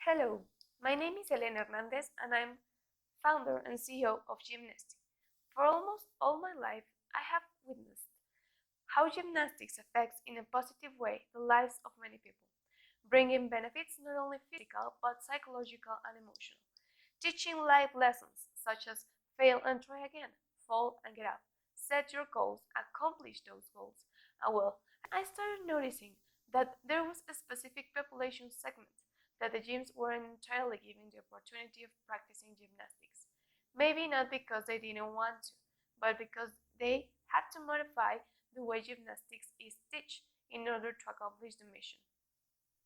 Hello, my name is Elena Hernandez and I'm founder and CEO of Gymnessi. For almost all my life, I have witnessed how gymnastics affects in a positive way the lives of many people, bringing benefits not only physical but psychological and emotional, teaching life lessons such as fail and try again, fall and get up, set your goals, accomplish those goals, and I started noticing that there was a specific population segment that the gyms weren't entirely given the opportunity of practicing gymnastics. Maybe not because they didn't want to, but because they had to modify the way gymnastics is taught in order to accomplish the mission.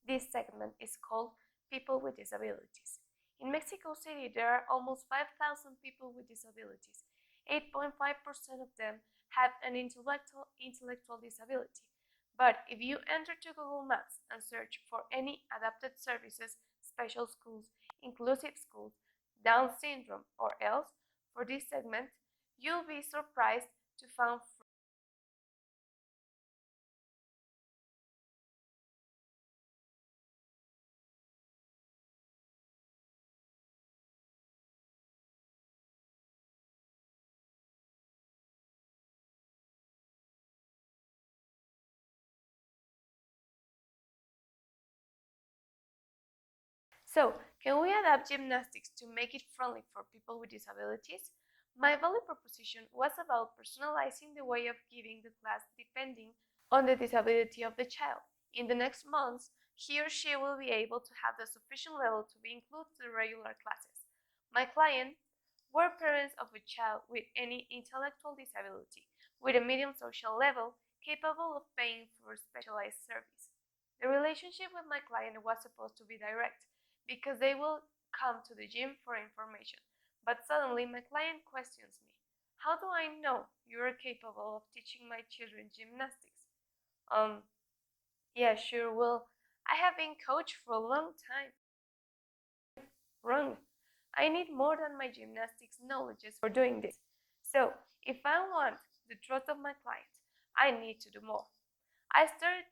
This segment is called People with Disabilities. In Mexico City, there are almost 5,000 people with disabilities. 8.5% of them have an intellectual disability. But if you enter to Google Maps and search for any adapted services, special schools, inclusive schools, Down syndrome, or else for this segment, you'll be surprised to find. So, can we adapt gymnastics to make it friendly for people with disabilities? My value proposition was about personalizing the way of giving the class depending on the disability of the child. In the next months, he or she will be able to have the sufficient level to be included in regular classes. My client were parents of a child with any intellectual disability, with a medium social level, capable of paying for specialized service. The relationship with my client was supposed to be direct, because they will come to the gym for information. But suddenly my client questions me. How do I know you are capable of teaching my children gymnastics? Yeah, sure, well, I have been coached for a long time. Wrong. I need more than my gymnastics knowledge for doing this. So, if I want the trust of my client, I need to do more. I started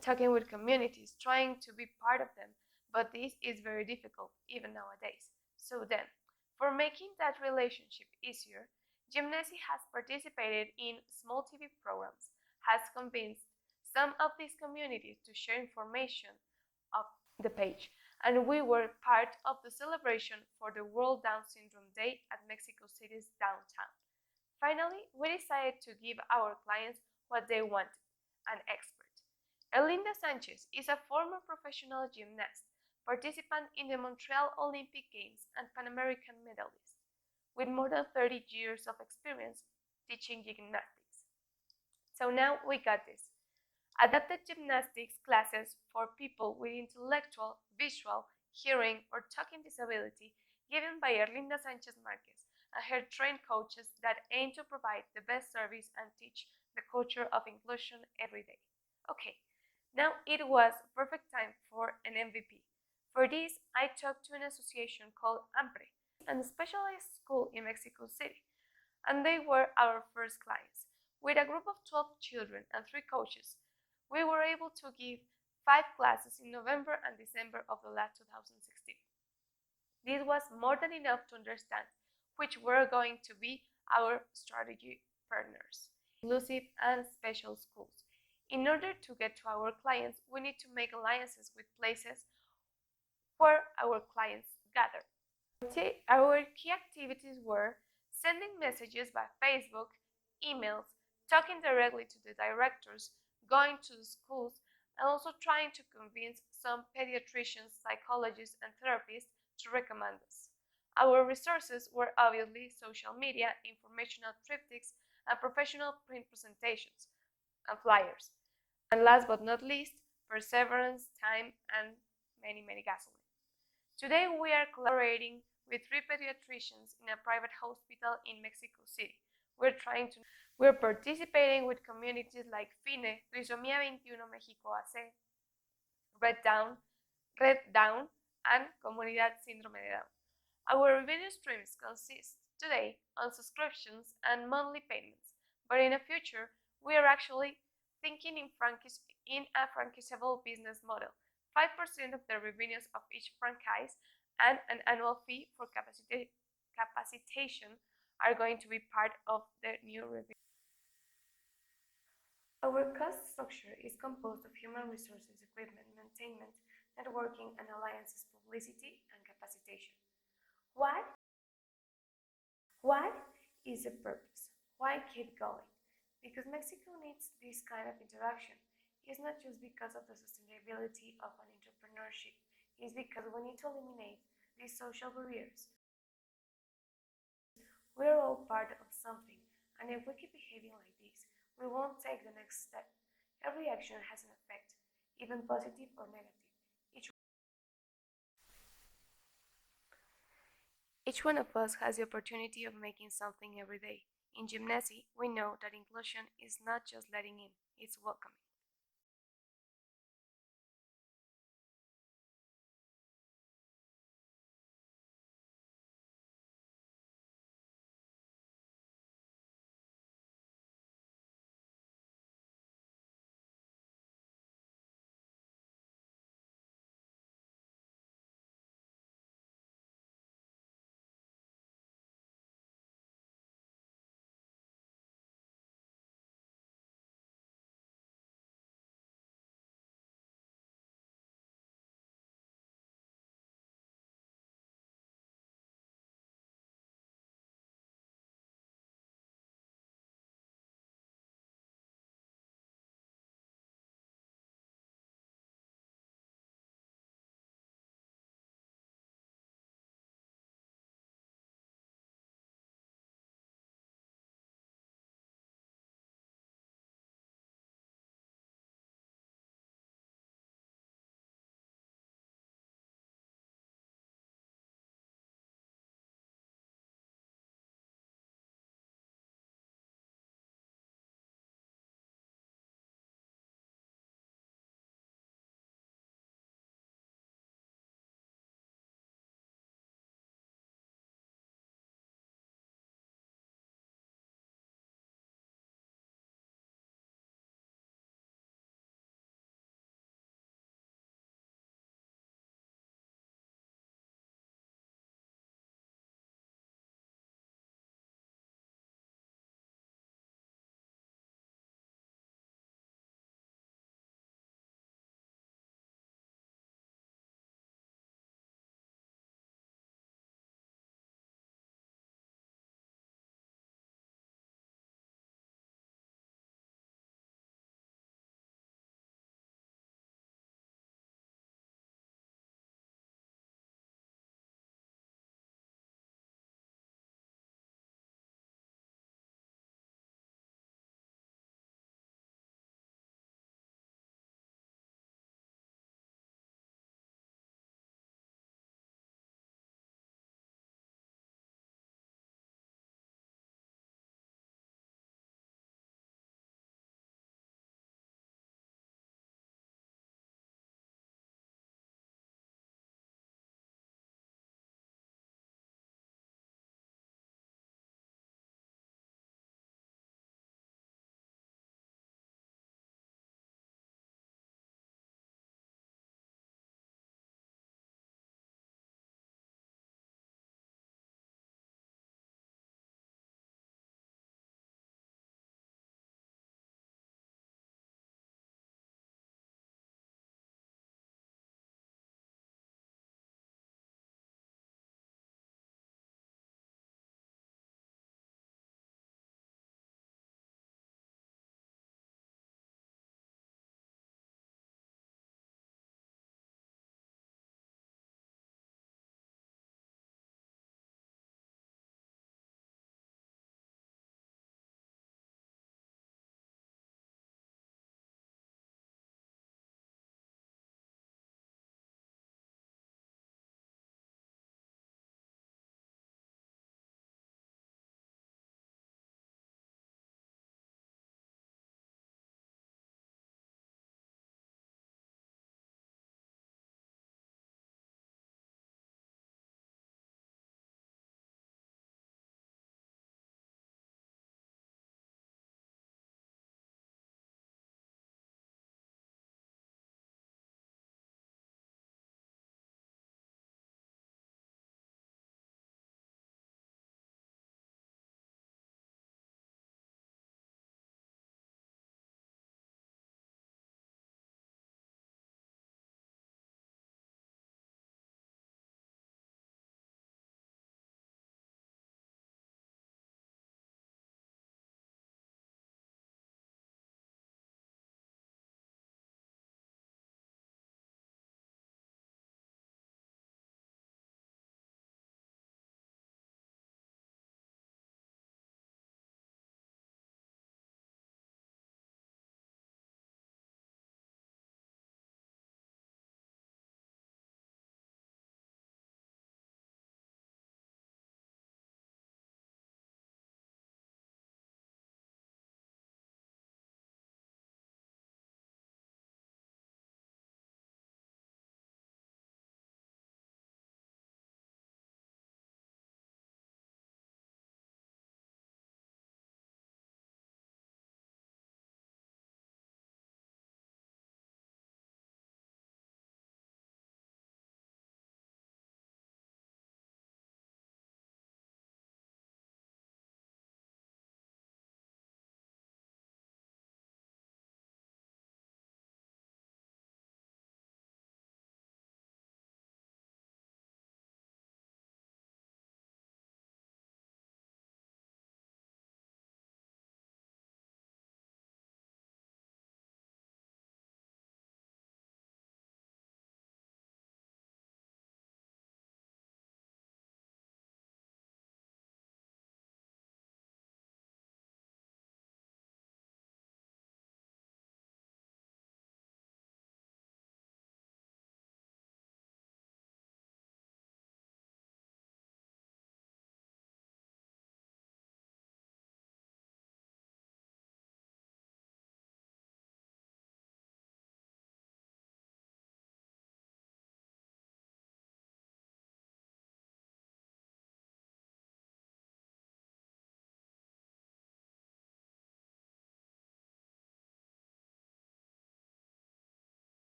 talking with communities, trying to be part of them, but this is very difficult even nowadays. So then, for making that relationship easier, Gymnessi has participated in small TV programs, has convinced some of these communities to share information of the page, and we were part of the celebration for the World Down Syndrome Day at Mexico City's downtown. Finally, we decided to give our clients what they wanted, an expert. Erlinda Sanchez is a former professional gymnast, participant in the Montreal Olympic Games and Pan American medalist, with more than 30 years of experience teaching gymnastics. So now we got this. Adapted gymnastics classes for people with intellectual, visual, hearing, or talking disability given by Erlinda Sanchez Marquez and her trained coaches that aim to provide the best service and teach the culture of inclusion every day. Okay, now it was a perfect time for an MVP. For this, I talked to an association called AMPRE, a specialized school in Mexico City, and they were our first clients. With a group of 12 children and 3 coaches, we were able to give 5 classes in November and December of the last 2016. This was more than enough to understand which were going to be our strategy partners, inclusive and special schools. In order to get to our clients, we need to make alliances with places where our clients gather. Our key activities were sending messages by Facebook, emails, talking directly to the directors, going to the schools, and also trying to convince some pediatricians, psychologists, and therapists to recommend us. Our resources were obviously social media, informational triptychs, and professional print presentations and flyers. And last but not least, perseverance, time, and many gasoline. Today we are collaborating with 3 pediatricians in a private hospital in Mexico City. We're participating with communities like FINE, Trisomía 21 México AC, Red Down, and Comunidad Síndrome de Down. Our revenue streams consist today on subscriptions and monthly payments, but in the future, we are actually thinking in a franchisable business model, 5% of the revenues of each franchise, and an annual fee for capacitation are going to be part of the new revenue. Our cost structure is composed of human resources, equipment, maintenance, networking, and alliances, publicity, and capacitation. Why? Why is the purpose? Why keep going? Because Mexico needs this kind of interaction. It's not just because of the sustainability of an entrepreneurship, it's because we need to eliminate these social barriers. We're all part of something, and if we keep behaving like this, we won't take the next step. Every action has an effect, even positive or negative. Each one of us has the opportunity of making something every day. In Gymnessi, we know that inclusion is not just letting in, it's welcoming.